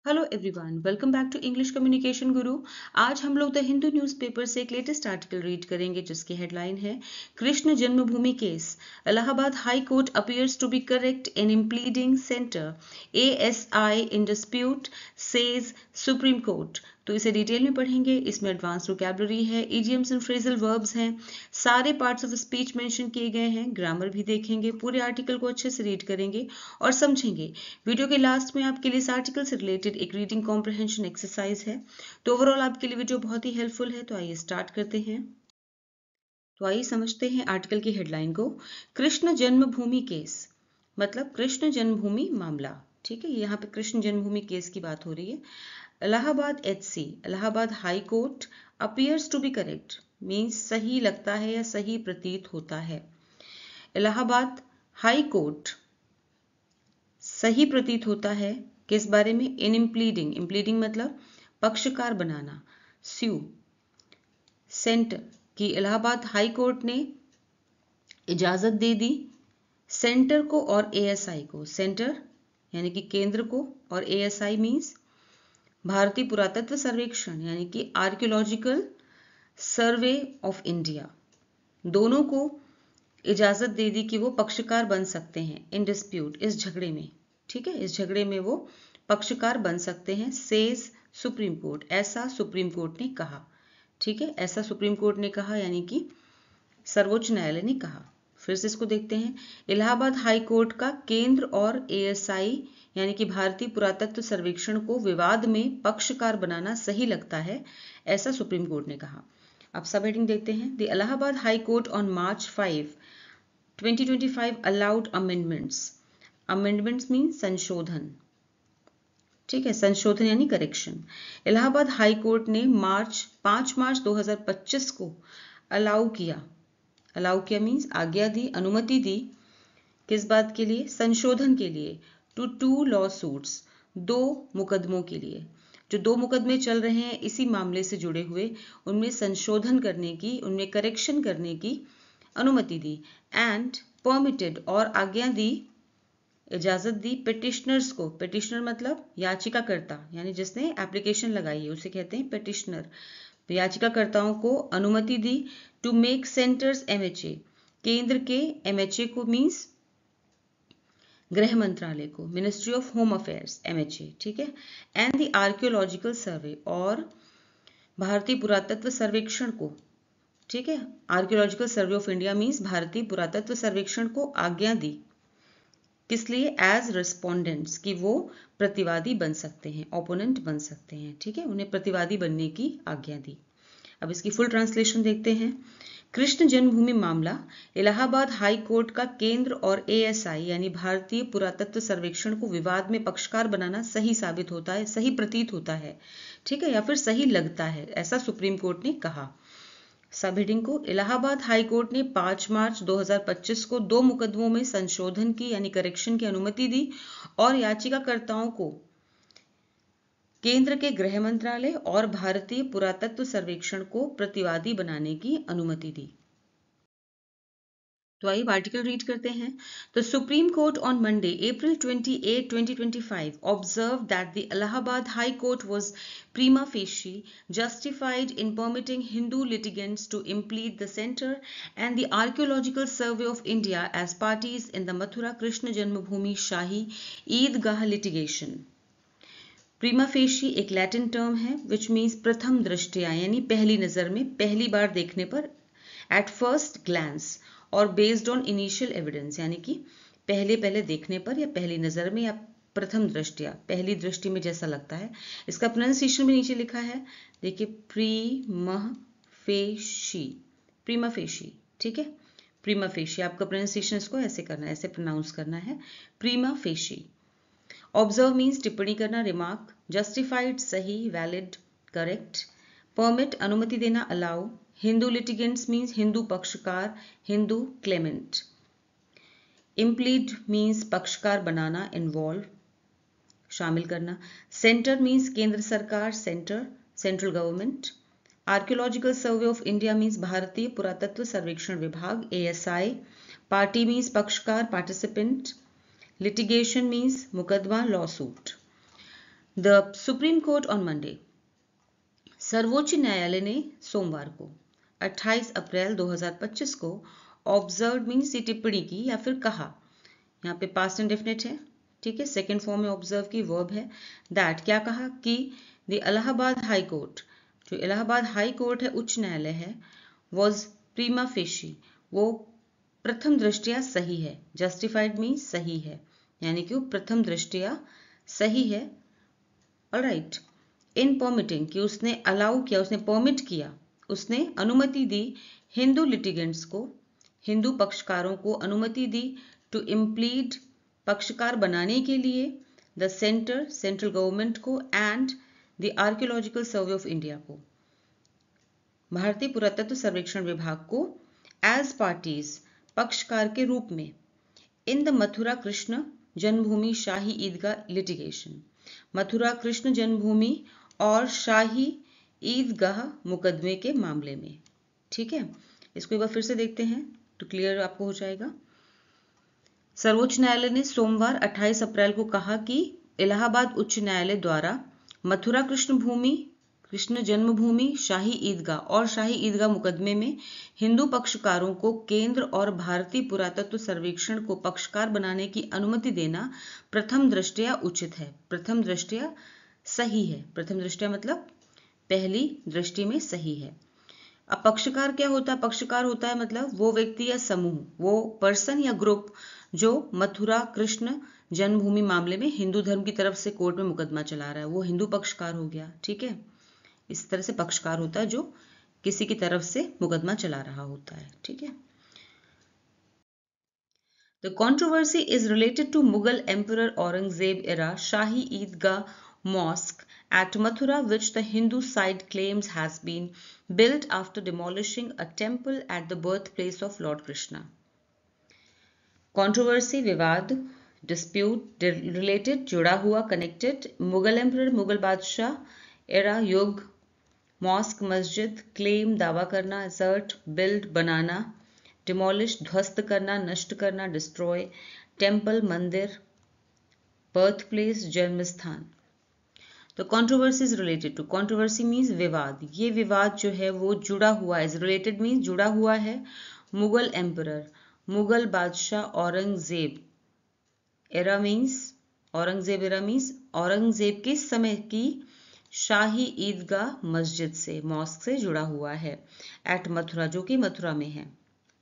Hello everyone, welcome back to English communication guru. आज हम लोग द हिंदू न्यूज़पेपर से एक लेटेस्ट आर्टिकल रीड करेंगे जिसकी हेडलाइन है Krishna Janmabhoomi case, Allahabad high court appears to be correct in impleading centre, ASI in dispute says Supreme Court. तो इसे डिटेल में पढ़ेंगे। इसमें एडवांस वोकैबुलरी है, इडियम्स एंड फ्रेजल वर्ब्स हैं, सारे पार्ट्स ऑफ स्पीच मेंशन किए गए हैं, ग्रामर भी देखेंगे। पूरे आर्टिकल को अच्छे से रीड करेंगे और समझेंगे। वीडियो के लास्ट में आपके लिए इस आर्टिकल से रिलेटेड एक रीडिंग कॉम्प्रहेंशन एक्सरसाइज है। तो ओवरऑल आपके लिए वीडियो बहुत ही हेल्पफुल है। तो आइए स्टार्ट करते हैं। तो आइए समझते हैं आर्टिकल की हेडलाइन को। कृष्ण जन्मभूमि केस मतलब कृष्ण जन्मभूमि मामला। ठीक है, यहाँ पे कृष्ण जन्मभूमि केस की बात हो रही है। Allahabad HC, Allahabad high court appears to be correct means सही लगता है या सही प्रतीत होता है। इलाहाबाद हाई कोर्ट सही प्रतीत होता है किस बारे में? इन इम्प्लीडिंग, इम्प्लीडिंग मतलब पक्षकार बनाना। स्यू सेंटर की इलाहाबाद हाई कोर्ट ने इजाजत दे दी सेंटर को और एएसआई को। सेंटर यानी कि केंद्र को और एएसआई मीन्स भारतीय पुरातत्व सर्वेक्षण यानी कि आर्कियोलॉजिकल सर्वे ऑफ इंडिया, दोनों को इजाजत दे दी कि वो पक्षकार बन सकते हैं इन डिस्प्यूट, इस झगड़े में। ठीक है, इस झगड़े में वो पक्षकार बन सकते हैं। सेज सुप्रीम कोर्ट, ऐसा सुप्रीम कोर्ट ने कहा। ठीक है, ऐसा सुप्रीम कोर्ट ने कहा यानी कि सर्वोच्च न्यायालय ने कहा। फिर से इसको देखते हैं। इलाहाबाद हाई कोर्ट का केंद्र और एएसआई यानी कि भारतीय पुरातत्व सर्वेक्षण को विवाद में पक्षकार बनाना सही लगता है, ऐसा सुप्रीम कोर्ट ने कहा। अब सब हेडिंग देखते हैं। The Allahabad high court on March 5, 2025 allowed amendments. Amendments means संशोधन। ठीक है, संशोधन यानी करेक्शन। इलाहाबाद हाई कोर्ट ने 5 मार्च 2025 को अलाउ किया मीन्स आज्ञा दी, अनुमति दी। किस बात के लिए? संशोधन के लिए। टू लॉ सूट्स, 2 मुकदमों के लिए। जो 2 मुकदमे चल रहे हैं इसी मामले से जुड़े हुए, उनमें संशोधन करने की, उनमें करेक्शन करने की अनुमति दी। एंड परमिटेड और आज्ञा दी, इजाजत दी पिटिशनर्स को। पिटिशनर मतलब याचिकाकर्ता यानी जिसने एप्लीकेशन लगाई है उसे कहते हैं पिटिशनर। याचिकाकर्ताओं को अनुमति दी टू मेक सेंटर्स एमएचए, केंद्र के एमएचए को मीन्स गृह मंत्रालय को, ministry of home affairs MHA. ठीक है, एंड द आर्कियोलॉजिकल सर्वे और भारतीय पुरातत्व सर्वेक्षण को। ठीक है, archaeological survey of India means भारतीय पुरातत्व सर्वेक्षण को आज्ञा दी। किस लिए? एज रिस्पोंडेंट्स, कि वो प्रतिवादी बन सकते हैं, ओपोनेंट बन सकते हैं। ठीक है, उन्हें प्रतिवादी बनने की आज्ञा दी। अब इसकी फुल ट्रांसलेशन देखते हैं। कृष्ण जन्मभूमि मामला, इलाहाबाद हाई कोर्ट का केंद्र और एएसआई यानी भारतीय पुरातत्व सर्वेक्षण को विवाद में पक्षकार बनाना सही साबित होता है, सही प्रतीत होता है। ठीक है, या फिर सही लगता है, ऐसा सुप्रीम कोर्ट ने कहा। सब हेडिंग को। इलाहाबाद हाई कोर्ट ने 5 मार्च 2025 को 2 मुकदमों में संशोधन की यानी करेक्शन की अनुमति दी और याचिकाकर्ताओं को केंद्र के गृह मंत्रालय और भारतीय पुरातत्व सर्वेक्षण को प्रतिवादी बनाने की अनुमति दी। तो आइए आर्टिकल रीड करते हैं। The Supreme Court on Monday, April 28, 2025 observed that the Allahabad High Court was prima facie justified in permitting Hindu litigants to implead the Centre and the Archaeological Survey of India as parties in the Mathura Krishna Janmabhoomi Shahi Eidgah litigation. प्रीमा facie एक Latin term है which means प्रथम दृष्टया यानी पहली नजर में, पहली बार देखने पर, एट फर्स्ट ग्लैंस, और बेस्ड ऑन इनिशियल एविडेंस यानी कि पहले देखने पर या पहली नजर में या प्रथम दृष्टया, पहली दृष्टि में जैसा लगता है। इसका प्रोनाउंसिएशन भी नीचे लिखा है, देखिए प्रीमा फेशी, प्रीमा फेशी। ठीक है, प्रीमा फेशी, आपका प्रोनाउंसिएशन इसको ऐसे करना है, ऐसे प्रोनाउंस करना है, प्रीमा फेशी। ऑब्जर्व मीन्स टिप्पणी करना, रिमार्क। जस्टिफाइड सही, वैलिड, करेक्ट। परमिट अनुमति देना, allow. Hindu litigants means Hindu पक्षकार, हिंदू क्लेमेंट। इम्प्लीड मीन्स पक्षकार बनाना, इन्वॉल्व, शामिल करना। सेंटर मीन्स केंद्र सरकार, centre, central government. Archaeological survey of India means भारतीय पुरातत्व सर्वेक्षण विभाग, एएसआई। पार्टी मीन्स पक्षकार, पार्टिसिपेंट। लिटिगेशन मीन्स मुकदमा, law suit. The supreme court on Monday. सर्वोच्च न्यायालय ने सोमवार को 28 अप्रैल 2025 को ऑब्जर्व मीन्स टिप्पणी की या फिर कहा, यहाँ पे पास्ट इंडेफिनिट है, ठीक है, सेकेंड फॉर्म में ऑब्जर्व की वर्ब है, दैट क्या कहा कि द इलाहाबाद हाई कोर्ट, जो इलाहाबाद हाई कोर्ट है, उच्च न्यायालय है, वॉज प्रीमा फेशी, वो प्रथम दृष्टया सही है, जस्टिफाइड मीन्स सही है, यानी कि वो प्रथम दृष्टया सही है, ऑलराइट, इन परमिटिंग कि उसने अलाउ किया, उसने परमिट किया, उसने अनुमति दी, हिंदू लिटिगेंट्स को, हिंदू पक्षकारों को अनुमति दी, टू इम्प्लीड पक्षकार बनाने के लिए, द सेंट्रल गवर्नमेंट को, and the archaeological survey of India को, भारतीय पुरातत्व सर्वेक्षण विभाग को, एज पार्टीज पक्षकार के रूप में, in the Mathura Krishna Janmabhoomi Shahi Idgah litigation, Mathura Krishna जन्मभूमि और शाही ईदगाह मुकदमे के मामले में, ठीक है। इसको एक बार फिर से देखते हैं तो क्लियर आपको हो जाएगा। सर्वोच्च न्यायालय ने सोमवार 28 अप्रैल को कहा कि इलाहाबाद उच्च न्यायालय द्वारा मथुरा कृष्ण जन्मभूमि शाही ईदगाह और शाही ईदगाह मुकदमे में हिंदू पक्षकारों को केंद्र और भारतीय पुरातत्व सर्वेक्षण को पक्षकार बनाने की अनुमति देना प्रथम दृष्टया उचित है, प्रथम दृष्टया सही है, प्रथम दृष्टया मतलब पहली दृष्टि में सही है। अब पक्षकार क्या होता है? पक्षकार होता है मतलब वो व्यक्ति या समूह, वो पर्सन या ग्रुप जो मथुरा कृष्ण जन्मभूमि मामले में हिंदू धर्म की तरफ से कोर्ट में मुकदमा चला रहा है, वो हिंदू पक्षकार हो गया, ठीक है। इस तरह से पक्षकार होता है जो किसी की तरफ से मुकदमा चला रहा होता है, ठीक है। The controversy is related to Mughal Emperor Aurangzeb era Shahi Eidgah Mosque at Mathura, which the Hindu side claims has been built after demolishing a temple at the birthplace of Lord Krishna. Controversy, विवाद, dispute, related, जुड़ा हुआ, connected, Mughal Emperor, Mughal बादशाह, era, युग, mask मस्जिद, claim दावा करना, assert build बनाना, demolish ध्वस्त करना, नष्ट करना, डिस्ट्रॉय, टेम्पल मंदिर, बर्थ प्लेस जन्म स्थान। तो controversy is related to, controversy means विवाद, ये विवाद जो है वो जुड़ा हुआ है, रिलेटेड मीन्स जुड़ा हुआ है, मुगल एम्परर मुगल बादशाह Aurangzeb, era means Aurangzeb, era means Aurangzeb के समय की शाही ईदगाह मस्जिद से, मॉस्क से जुड़ा हुआ है, एट मथुरा, जो कि मथुरा में है,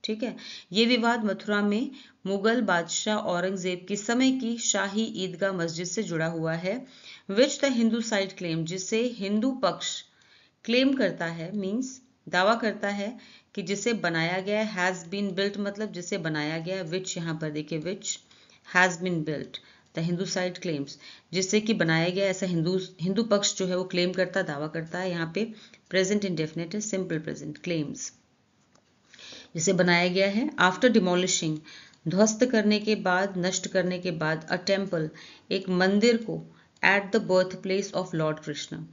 ठीक है। ये विवाद मथुरा में मुगल बादशाह औरंगजेब के समय की शाही ईदगाह मस्जिद से जुड़ा हुआ है, which the Hindu side claim, जिसे हिंदू पक्ष क्लेम करता है, मीन्स दावा करता है कि जिसे बनाया गया है, हैज बीन बिल्ट मतलब जिसे बनाया गया है, विच यहाँ पर देखिए, which has been built, the Hindu side claims, जिससे कि बनाया गया, ऐसा हिंदू पक्ष जो है वो क्लेम करता, दावा करता है। यहाँ पे प्रेजेंट इंडेफिनिट है, सिंपल प्रेजेंट, क्लेम्स, जिसे बनाया गया है, आफ्टर डिमोलिशिंग, ध्वस्त करने के बाद, नष्ट करने के बाद, अ टेम्पल, एक मंदिर को, at the birth place of Lord Krishna,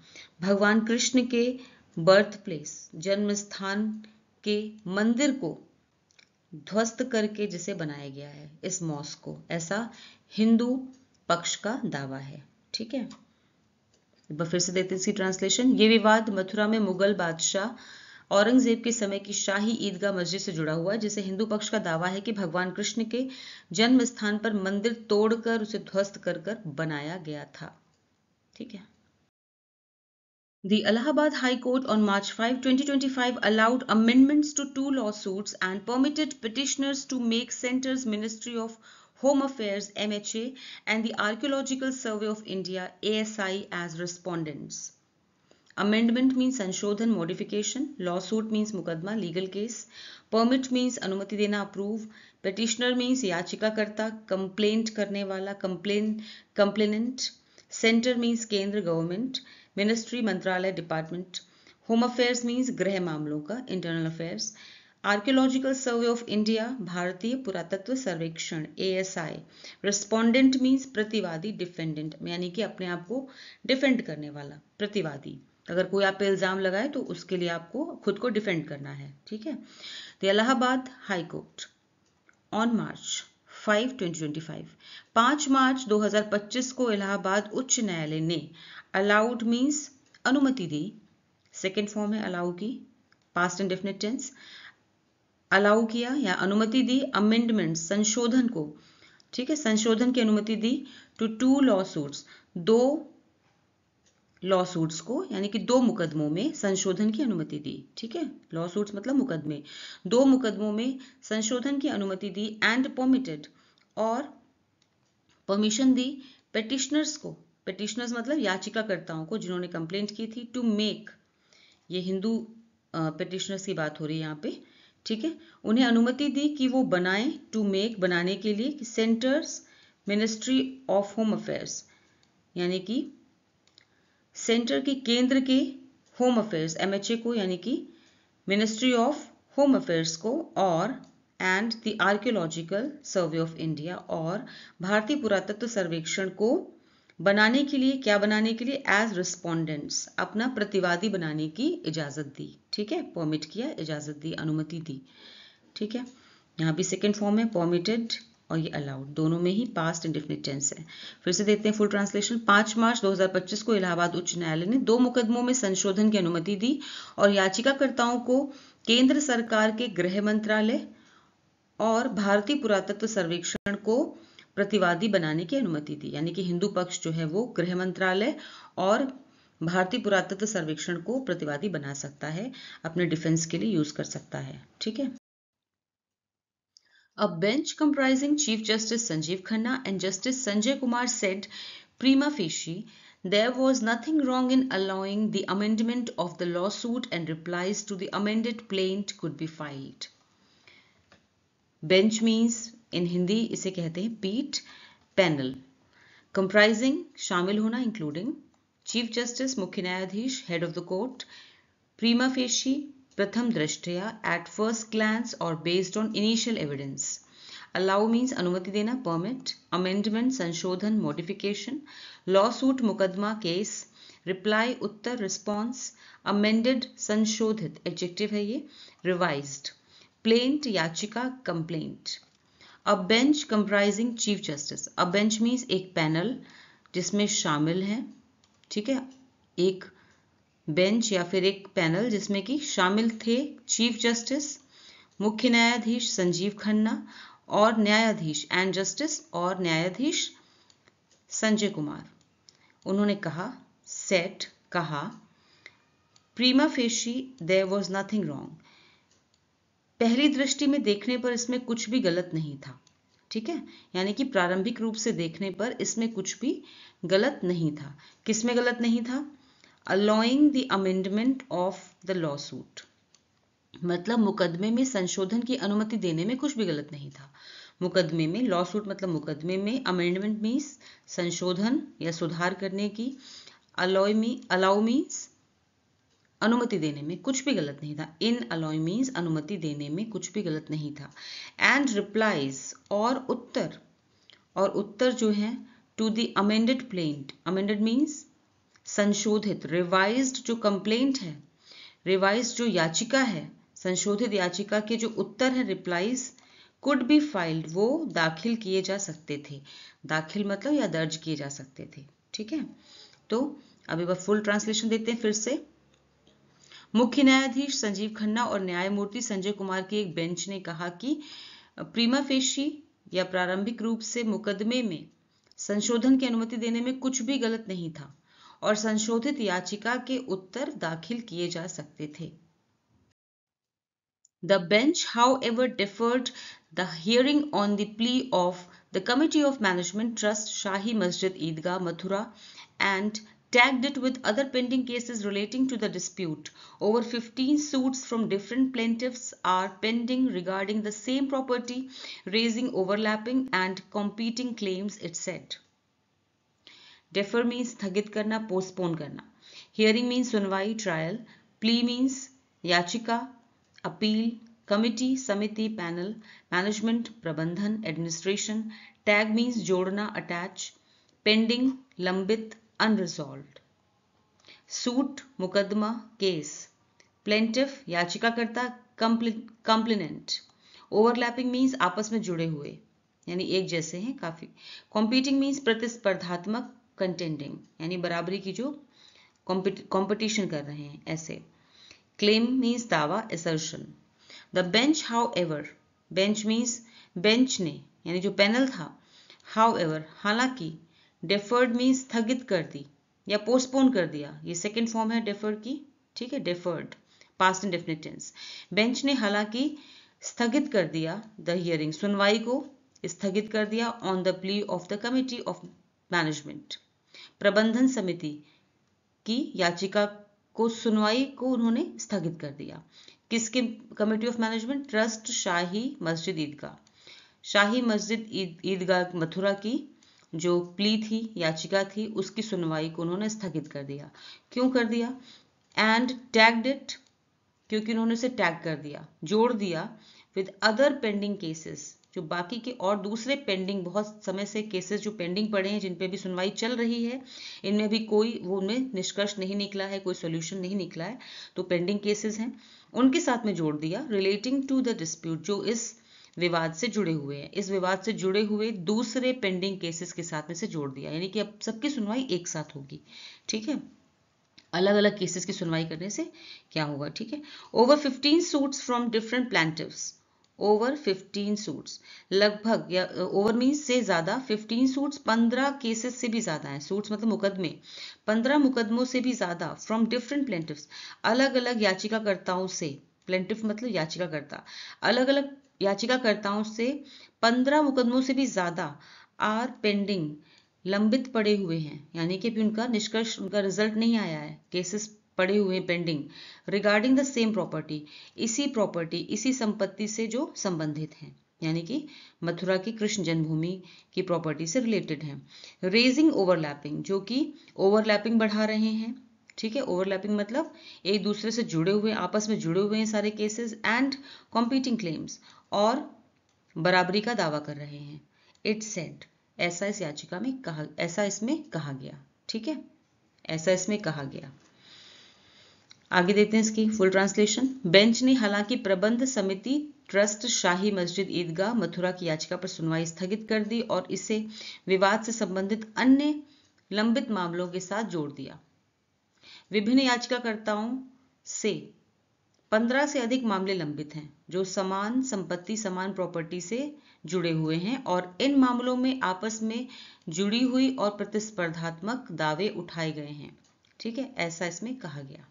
भगवान कृष्ण के बर्थ प्लेस, जन्म स्थान के मंदिर को ध्वस्त करके जिसे बनाया गया है, इस मॉस्क को, ऐसा हिंदू पक्ष का दावा है, ठीक है। एक बार फिर से देते हैं इसकी ट्रांसलेशन। ये विवाद मथुरा में मुगल बादशाह औरंगजेब के समय की शाही ईदगाह मस्जिद से जुड़ा हुआ है, जिसे हिंदू पक्ष का दावा है कि भगवान कृष्ण के जन्म स्थान पर मंदिर तोड़कर उसे ध्वस्त कर बनाया गया था, ठीक है। The Allahabad High Court on March 5, 2025 allowed amendments to 2 lawsuits and permitted petitioners to make Centre's Ministry of Home Affairs MHA and the Archaeological Survey of India ASI as respondents. Amendment means संशोधन, modification, lawsuit means मुकदमा, legal case, permit means अनुमति देना, approve, petitioner means याचिकाकर्ता, complaint करने वाला, complainant, center means केंद्र, government, ministry मंत्रालय, department, home affairs means गृह मामलों का, internal affairs, archaeological survey of India, भारतीय पुरातत्व सर्वेक्षण ASI, रिस्पोंडेंट मीन्स प्रतिवादी, डिफेंडेंट यानी कि अपने आप को डिफेंड करने वाला, प्रतिवादी, अगर कोई आप पे इल्जाम लगाए तो उसके लिए आपको खुद को डिफेंड करना है, ठीक है। तो Allahabad high court on March 5/2025। 5 मार्च 2025 को इलाहाबाद उच्च न्यायालय ने अलाउड मीन्स अनुमति दी, सेकेंड फॉर्म है अलाउ की, पास्ट इंडेफिनिट टेंस, अलाउ किया या अनुमति दी अमेंडमेंट संशोधन को, ठीक है, संशोधन की अनुमति दी टू 2 लॉसूट्स, 2 लॉसूट्स को, यानी कि 2 मुकदमों में संशोधन की अनुमति दी, ठीक है, लॉसूट्स मतलब मुकदमे, 2 मुकदमों में संशोधन की अनुमति दी एंड परमिटेड, और परमिशन दी पेटिशनर्स को, पेटिशनर्स मतलब याचिकाकर्ताओं को जिन्होंने कंप्लेंट की थी, टू मेक, ये हिंदू पेटिशनर्स की बात हो रही है यहाँ पे, ठीक है, उन्हें अनुमति दी कि वो बनाएं, टू मेक बनाने के लिए, कि centres ministry of home affairs, यानी कि सेंटर के केंद्र के होम अफेयर्स MHA को, यानी कि मिनिस्ट्री ऑफ होम अफेयर्स को, और and the archaeological survey of India, और भारतीय पुरातत्व सर्वेक्षण को बनाने के लिए, क्या बनाने के लिए, एज रिस्पोंडेंट्स, अपना प्रतिवादी बनाने की इजाजत दी, ठीक है, परमिट किया, इजाजत दी, अनुमति दी, ठीक है, यहाँ भी सेकेंड फॉर्म है परमिटेड और ये अलाउड, दोनों में ही पास्ट इंडेफिनिट टेंस है। फिर से देखते हैं फुल ट्रांसलेशन। 5 मार्च 2025 को इलाहाबाद उच्च न्यायालय ने 2 मुकदमों में संशोधन की अनुमति दी और याचिकाकर्ताओं को केंद्र सरकार के गृह मंत्रालय और भारतीय पुरातत्व सर्वेक्षण को प्रतिवादी बनाने की अनुमति दी, यानी कि हिंदू पक्ष जो है वो गृह मंत्रालय और भारतीय पुरातत्व सर्वेक्षण को प्रतिवादी बना सकता है, अपने डिफेंस के लिए यूज कर सकता है, ठीक है। A bench comprising Chief Justice Sanjeev Khanna and Justice Sanjay Kumar said, prima facie, there was nothing wrong in allowing the amendment of the lawsuit and replies to the amended plaint could be filed. Bench means in Hindi इसे कहते हैं पीठ, panel, comprising शामिल होना, including Chief Justice मुख्य न्यायाधीश, head of the court, prima facie प्रथम दृष्टया, at first glance और based on initial evidence. Allow means अनुमति देना, permit, amendment संशोधन, modification, lawsuit मुकदमा, case, reply उत्तर, response, amended संशोधित, adjective है ये, revised, plaint याचिका, complaint. A bench comprising chief justice. A bench means एक पैनल जिसमें शामिल है, ठीक है, एक बेंच या फिर एक पैनल जिसमें कि शामिल थे चीफ जस्टिस मुख्य न्यायाधीश संजीव खन्ना और न्यायाधीश एंड जस्टिस और न्यायाधीश संजय कुमार। उन्होंने कहा, सेट कहा, प्रीमा facie there was nothing wrong, पहली दृष्टि में देखने पर इसमें कुछ भी गलत नहीं था, ठीक है, यानी कि प्रारंभिक रूप से देखने पर इसमें कुछ भी गलत नहीं था। किसमें गलत नहीं था? allowing the amendment of the lawsuit, मतलब मुकदमे में संशोधन की अनुमति देने में कुछ भी गलत नहीं था। मुकदमे में, लॉसूट मतलब मुकदमे में, अमेंडमेंट मीन्स संशोधन या सुधार करने की, अलाउ मीन्स अनुमति देने में कुछ भी गलत नहीं था। इन अलाउ मीन्स अनुमति देने में कुछ भी गलत नहीं था। एंड रिप्लाईज और उत्तर जो है to the amended plaint, amended means संशोधित, रिवाइज्ड जो कंप्लेंट है, रिवाइज्ड जो याचिका है, संशोधित याचिका के जो उत्तर है, रिप्लाईज, कुड बी फाइल्ड, वो दाखिल किए जा सकते थे। दाखिल मतलब या दर्ज किए जा सकते थे, ठीक है। तो अब एक बार फुल ट्रांसलेशन देते हैं फिर से। मुख्य न्यायाधीश संजीव खन्ना और न्यायमूर्ति संजय कुमार की एक बेंच ने कहा कि प्रीमा फेशी या प्रारंभिक रूप से मुकदमे में संशोधन की अनुमति देने में कुछ भी गलत नहीं था और संशोधित याचिका के उत्तर दाखिल किए जा सकते थे। The bench, however, deferred the hearing on the plea of the Committee of Management Trust Shahi Masjid Eidgah Mathura and tagged it with other pending cases relating to the dispute. Over 15 suits from different plaintiffs are pending regarding the same property, raising overlapping and competing claims, it said. Defer means स्थगित करना, postpone करना। Hearing means सुनवाई, trial. Plea means याचिका, appeal. Committee समिति, panel. Management प्रबंधन, administration. Tag means जोड़ना, attach. Pending लंबित, unresolved. Suit मुकदमा, केस। प्लेंटिफ याचिकाकर्ता, कंप्लेनेंट। ओवरलैपिंग मीन्स आपस में जुड़े हुए, यानी एक जैसे हैं काफी। कॉम्पीटिंग मीन्स प्रतिस्पर्धात्मक, कंटेंडिंग यानी बराबरी की जो कंपटीशन कर रहे हैं ऐसे। क्लेम मीन्स दावा, assertion. The bench how ever, bench means bench ने यानी जो पैनल था, हाउ एवर हालांकि, डेफर्ड मीन्स स्थगित कर दी या पोस्टपोन कर दिया, ये सेकेंड फॉर्म है डेफर्ड की, ठीक है, deferred past indefinite tense. Bench ने हालांकि स्थगित कर दिया द हियरिंग, सुनवाई को स्थगित कर दिया on the plea of the committee of management, प्रबंधन समिति की याचिका को, सुनवाई को उन्होंने स्थगित कर दिया। किसके कमिटी ऑफ मैनेजमेंट? ट्रस्ट शाही मस्जिद ईदगाह, शाही मस्जिद ईदगाह मथुरा की जो प्ली थी, याचिका थी, उसकी सुनवाई को उन्होंने स्थगित कर दिया। क्यों कर दिया? एंड टैग्ड इट, क्योंकि उन्होंने उसे टैग कर दिया, जोड़ दिया, विद अदर पेंडिंग केसेस, जो बाकी के और दूसरे पेंडिंग बहुत समय से केसेस जो पेंडिंग पड़े हैं, जिन पे भी सुनवाई चल रही है, इनमें भी कोई वो उनमें निष्कर्ष नहीं निकला है, कोई सोल्यूशन नहीं निकला है, तो पेंडिंग केसेस हैं, उनके साथ में जोड़ दिया। रिलेटिंग टू द डिस्प्यूट, जो इस विवाद से जुड़े हुए हैं, इस विवाद से जुड़े हुए दूसरे पेंडिंग केसेस के साथ में से जोड़ दिया, यानी कि अब सबकी सुनवाई एक साथ होगी, ठीक है, अलग अलग केसेस की सुनवाई करने से क्या होगा, ठीक है। Over 15 suits from different plaintiffs, over 15 suits, लगभग, या ओवर मीन्स से ज्यादा, 15 सूट्स 15 केसेस से भी ज्यादा है, सूट्स मतलब मुकदमे, 15 मुकदमों से भी ज्यादा, फ्रॉम डिफरेंट प्लेंटिव्स, अलग अलग याचिकाकर्ताओं से, प्लेंटिव मतलब याचिकाकर्ता, अलग अलग याचिकाकर्ताओं से 15 मुकदमों से भी ज्यादा आर पेंडिंग, लंबित पड़े हुए हैं, यानी कि भी उनका निष्कर्ष, उनका रिजल्ट नहीं आया है, केसेस पड़े हुए हैं pending, regarding the same property, इसी प्रॉपर्टी, इसी संपत्ति से जो संबंधित हैं, यानी कि मथुरा की कृष्ण जन्मभूमि की प्रॉपर्टी से रिलेटेड हैं। रेजिंग ओवरलैपिंग, जो कि ओवरलैपिंग बढ़ा रहे हैं, ठीक है, ओवरलैपिंग मतलब एक दूसरे से जुड़े हुए, आपस में जुड़े हुए हैं सारे केसेस, एंड कॉम्पीटिंग क्लेम्स, और बराबरी का दावा कर रहे हैं। इट सेड, ऐसा इस याचिका में कहा, ऐसा इसमें कहा गया, ठीक है, ऐसा इसमें कहा गया। आगे देखते हैं इसकी फुल ट्रांसलेशन। बेंच ने हालांकि प्रबंध समिति ट्रस्ट शाही मस्जिद ईदगाह मथुरा की याचिका पर सुनवाई स्थगित कर दी और इसे विवाद से संबंधित अन्य लंबित मामलों के साथ जोड़ दिया। विभिन्न याचिकाकर्ताओं से 15 से अधिक मामले लंबित हैं जो समान संपत्ति, समान प्रॉपर्टी से जुड़े हुए हैं, और इन मामलों में आपस में जुड़ी हुई और प्रतिस्पर्धात्मक दावे उठाए गए हैं, ठीक है, ऐसा इसमें कहा गया।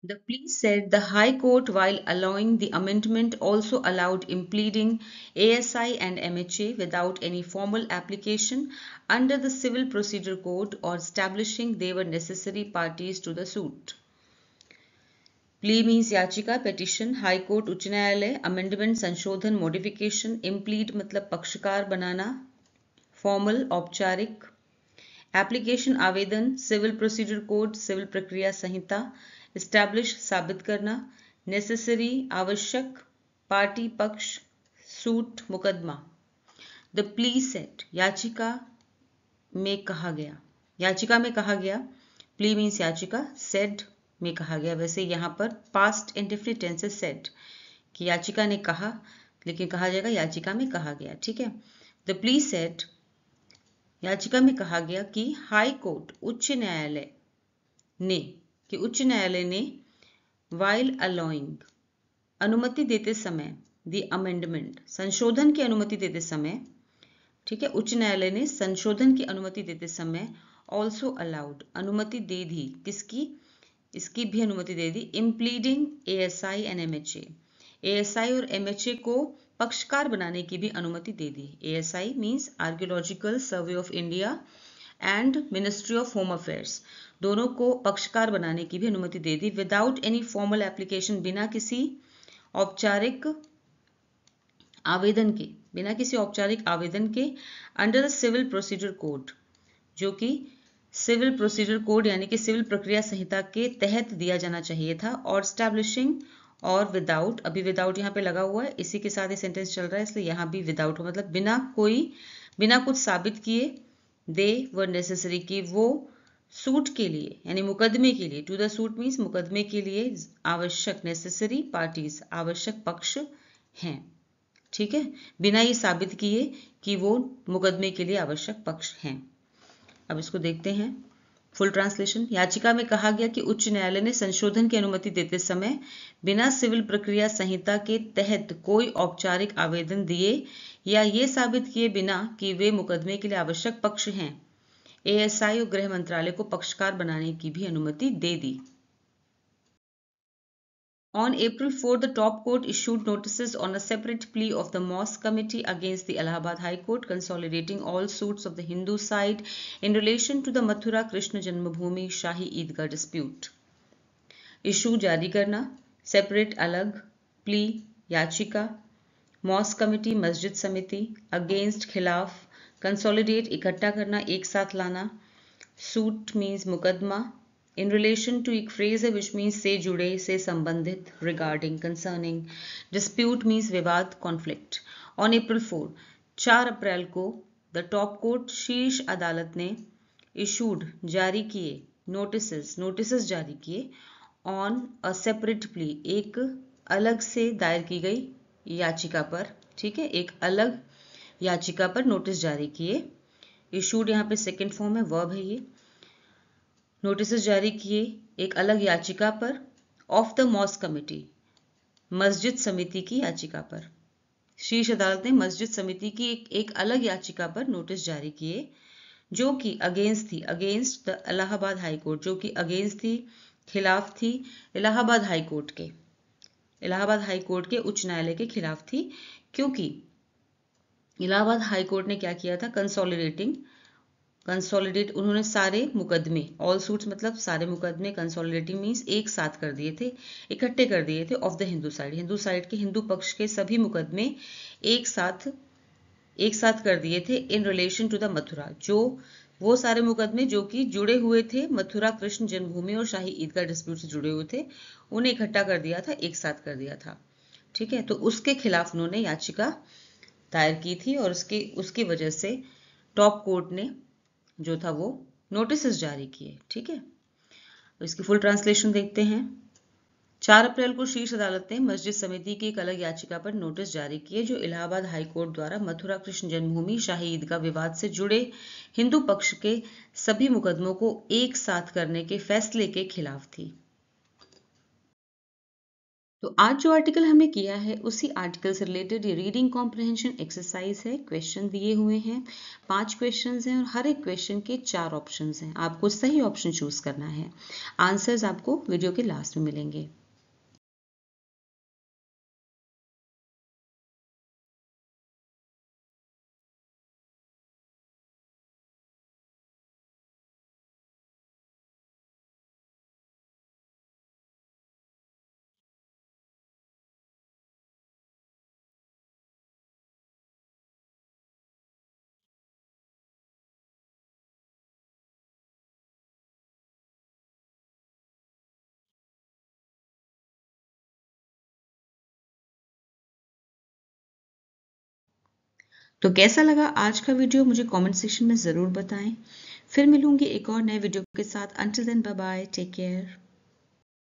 The plea said the High Court, while allowing the amendment, also allowed impleading ASI and MHA without any formal application under the Civil Procedure Code or establishing they were necessary parties to the suit. Plea means याचिका, petition, high court उच्च न्यायालय, amendment संशोधन, modification, इम्प्लीड मतलब पक्षकार बनाना, formal औपचारिक, application आवेदन, civil procedure code civil प्रक्रिया संहिता, establish साबित करना, नेसेसरी आवश्यक, पार्टी पक्ष, सूट मुकदमा। द प्ली सेट याचिका में कहा गया, याचिका में कहा गया, प्ली मीन्स याचिका, सेड में कहा गया, वैसे यहाँ पर पास्ट इंडेफिनिट टेंस से सेड कि याचिका ने कहा, लेकिन कहा जाएगा याचिका में कहा गया, ठीक है। द प्ली सेड याचिका में कहा गया कि हाई कोर्ट उच्च न्यायालय ने, कि उच्च न्यायालय ने वाइल अलाउइंग अनुमति देते समय, द अमेंडमेंट संशोधन की अनुमति देते समय, ठीक है, उच्च न्यायालय ने संशोधन की अनुमति देते समय ऑल्सो अलाउड अनुमति दे दी, किसकी, इसकी भी अनुमति दे दी, इम्प्लीडिंग ASI एंड MHA, ASI और MHA को पक्षकार बनाने की भी अनुमति दे दी। ASI means archaeological survey of India and ministry of home affairs, दोनों को पक्षकार बनाने की भी अनुमति दे दी, विदाउट एनी फॉर्मल एप्लीकेशन, बिना किसी औपचारिक आवेदन के, बिना किसी औपचारिक आवेदन के, under the civil procedure code, जो कि सिविल प्रोसीजर कोड यानी कि सिविल प्रक्रिया संहिता के तहत दिया जाना चाहिए था, और स्टैब्लिशिंग और विदाउट, अभी विदाउट यहाँ पे लगा हुआ है, इसी के साथ ये सेंटेंस चल रहा है, इसलिए यहाँ भी विदाउट हो, मतलब बिना कुछ साबित किए, दे वर नेसेसरी की वो सूट के लिए यानी मुकदमे के लिए, टू द सूट मीन्स मुकदमे के लिए आवश्यक, नेसेसरी पार्टीज आवश्यक पक्ष हैं, ठीक है, बिना ये साबित किए कि वो मुकदमे के लिए आवश्यक पक्ष हैं। अब इसको देखते हैं फुल ट्रांसलेशन। याचिका में कहा गया कि उच्च न्यायालय ने संशोधन की अनुमति देते समय बिना सिविल प्रक्रिया संहिता के तहत कोई औपचारिक आवेदन दिए या ये साबित किए बिना कि वे मुकदमे के लिए आवश्यक पक्ष हैं, एएसआई और गृह मंत्रालय को पक्षकार बनाने की भी अनुमति दे दी। On April 4, the top court issued notices on a separate plea of the Moss Committee against the Allahabad High Court, consolidating all suits of the Hindu side in relation to the Mathura Krishna Janmabhoomi Shahi Eidgah dispute. Issue जारी करना, separate अलग, plea याचिका, Moss Committee मस्जिद समिति, against खिलाफ, consolidate इकट्ठा करना, एक साथ लाना, suit means मुकदमा, in relation to एक phrase है which means से जुड़े, से संबंधित, regarding, concerning, dispute means विवाद, conflict. On April 4 अप्रैल को the top court शीर्ष अदालत ने issued जारी किए notices जारी किए on a separate plea एक अलग से दायर की गई याचिका पर, ठीक है, एक अलग याचिका पर नोटिस जारी किए। issued यहाँ पे सेकेंड फॉर्म है, वर्ब है ये। नोटिस जारी किए एक अलग याचिका पर ऑफ द मॉस्क कमेटी मस्जिद समिति की याचिका पर। शीर्ष अदालत ने मस्जिद समिति की एक अलग याचिका पर नोटिस जारी किए जो कि against the Allahabad high court, जो कि अगेंस्ट थी, खिलाफ थी इलाहाबाद हाई कोर्ट के उच्च न्यायालय के खिलाफ थी, क्योंकि इलाहाबाद हाई कोर्ट ने क्या किया था, कंसोलिडेट उन्होंने सारे मुकदमे, ऑल सूट्स मतलब सारे मुकदमे, कंसोलिडेटिंग मींस एक साथ कर दिए थे, इकट्ठे कर दिए थे ऑफ द हिंदू साइड के हिंदू पक्ष के सभी मुकदमे एक साथ कर दिए थे in relation to the Mathura, जो वो सारे मुकदमे जो कि जुड़े हुए थे मथुरा कृष्ण जन्मभूमि और शाही ईदगाह डिस्प्यूट से जुड़े हुए थे, उन्हें इकट्ठा कर दिया था, एक साथ कर दिया था, ठीक है। तो उसके खिलाफ उन्होंने याचिका दायर की थी और उसकी वजह से टॉप कोर्ट ने जो था वो नोटिस जारी किए, ठीक है। इसकी फुल ट्रांसलेशन देखते हैं। 4 अप्रैल को शीर्ष अदालत ने मस्जिद समिति की एक अलग याचिका पर नोटिस जारी किए जो इलाहाबाद हाई कोर्ट द्वारा मथुरा कृष्ण जन्मभूमि शाही ईदगाह विवाद से जुड़े हिंदू पक्ष के सभी मुकदमों को एक साथ करने के फैसले के खिलाफ थी। तो आज जो आर्टिकल हमने किया है उसी आर्टिकल से रिलेटेड ये रीडिंग कॉम्प्रहेंशन एक्सरसाइज है। क्वेश्चन दिए हुए हैं, 5 क्वेश्चंस हैं और हर एक क्वेश्चन के 4 ऑप्शंस हैं। आपको सही ऑप्शन चूज करना है। आंसर्स आपको वीडियो के लास्ट में मिलेंगे। तो कैसा लगा आज का वीडियो मुझे कमेंट सेक्शन में ज़रूर बताएं। फिर मिलूंगी एक और नए वीडियो के साथ। Until then bye bye, take care.